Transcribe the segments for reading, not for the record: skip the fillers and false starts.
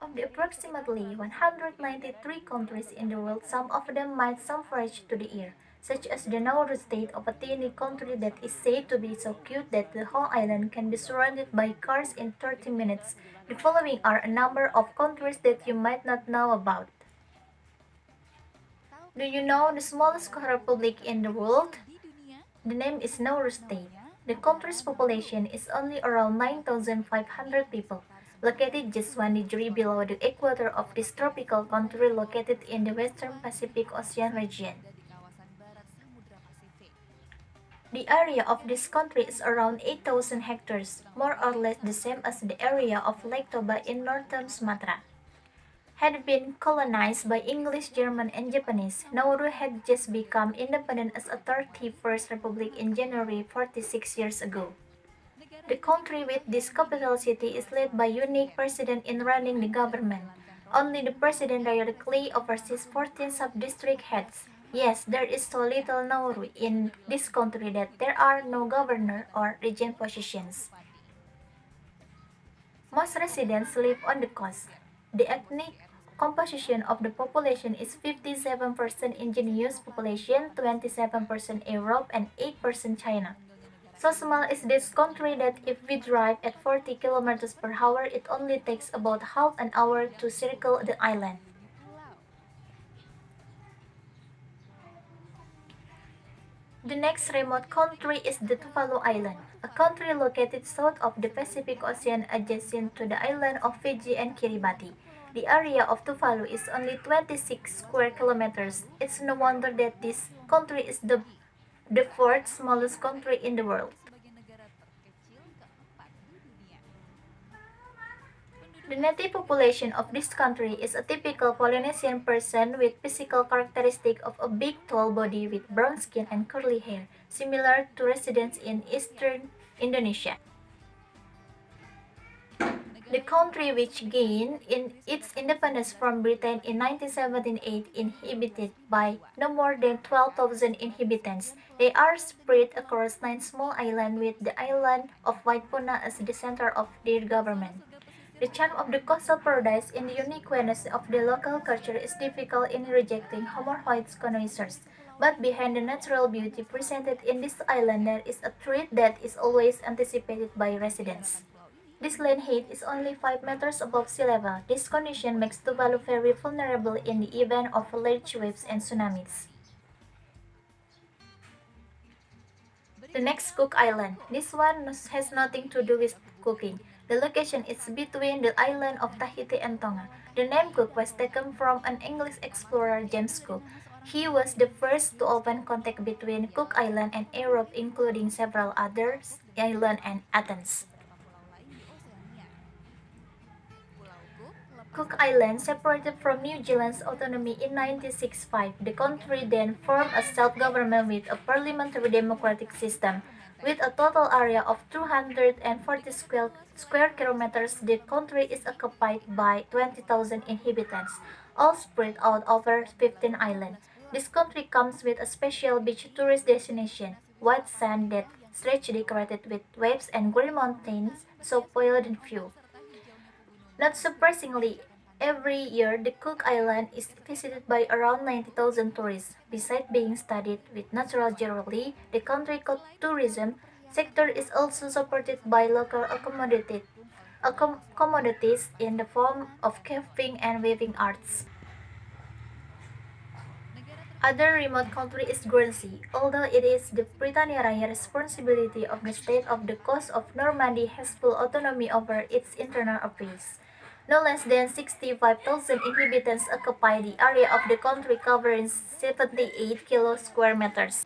Of the approximately 193 countries in the world, some of them might sound fresh to the ear, such as the Nauru state of a tiny country that is said to be so cute that the whole island can be surrounded by cars in 30 minutes. The following are a number of countries that you might not know about. Do you know the smallest republic in the world? The name is Nauru State. The country's population is only around 9,500 people, located just 1 degree below the equator of this tropical country located in the western Pacific Ocean region. The area of this country is around 8,000 hectares, more or less the same as the area of Lake Toba in northern Sumatra. Had been colonized by English, German, and Japanese, Nauru had just become independent as a 31st republic in January 46 years ago. The country with this capital city is led by a unique president in running the government. Only the president directly oversees 14 sub-district heads. Yes, there is so little Nauru in this country that there are no governor or regent positions. Most residents live on the coast. The ethnic composition of the population is 57% indigenous population, 27% Arab, and 8% China. So small is this country that if we drive at 40 kilometers per hour, it only takes about half an hour to circle the island. The next remote country is the Tuvalu Island, a country located south of the Pacific Ocean adjacent to the island of Fiji and Kiribati. The area of Tuvalu is only 26 square kilometers. It's no wonder that this country is the fourth smallest country in the world. The native population of this country is a typical Polynesian person with physical characteristic of a big tall body with brown skin and curly hair, similar to residents in eastern Indonesia. The country, which gained its independence from Britain in 1978, inhabited by no more than 12,000 inhabitants. They are spread across 9 small islands with the island of Waipuna as the center of their government. The charm of the coastal paradise and the uniqueness of the local culture is difficult in rejecting homophobes connoisseurs. But behind the natural beauty presented in this island there is a threat that is always anticipated by residents. This land height is only 5 meters above sea level. This condition makes Tuvalu very vulnerable in the event of large waves and tsunamis. The next Cook Island. This one has nothing to do with cooking. The location is between the island of Tahiti and Tonga. The name Cook was taken from an English explorer, James Cook. He was the first to open contact between Cook Island and Europe, including several others, islands and Athens. Cook Island separated from New Zealand's autonomy in 1965. The country then formed a self-government with a parliamentary democratic system. With a total area of 240 square kilometers, the country is occupied by 20,000 inhabitants, all spread out over 15 islands. This country comes with a special beach tourist destination, white sand that stretch decorated with waves and green mountains, so poignant view. Not surprisingly, every year the Cook Island is visited by around 90,000 tourists. Besides being studied with natural geology, the country tourism sector is also supported by local commodities in the form of carving and weaving arts. Other remote country is Guernsey. Although it is the Britannia Raya responsibility of the state of the coast of Normandy has full autonomy over its internal affairs. No less than 65,000 inhabitants occupy the area of the country covering 78 square meters.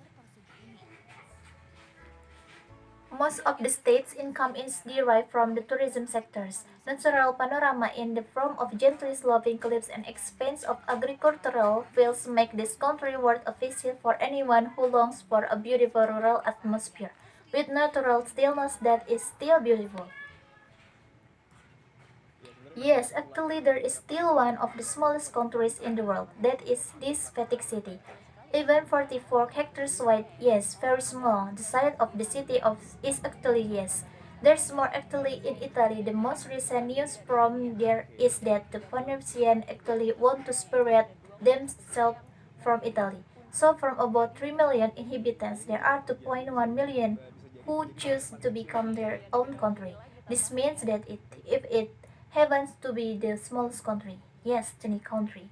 Most of the state's income is derived from the tourism sectors. Natural panorama in the form of gently sloping cliffs and expanse of agricultural fields make this country worth a visit for anyone who longs for a beautiful rural atmosphere, with natural stillness that is still beautiful. Yes, actually there is still one of the smallest countries in the world, that is this Vatican city. Even 44 hectares wide, yes, very small. The size of the city of is actually yes. There's more actually in Italy. The most recent news from there is that the Venezuelans actually want to separate themselves from Italy. So from about 3 million inhabitants, there are 2.1 million who choose to become their own country. This means that if it happens to be the smallest country, yes, tiny country,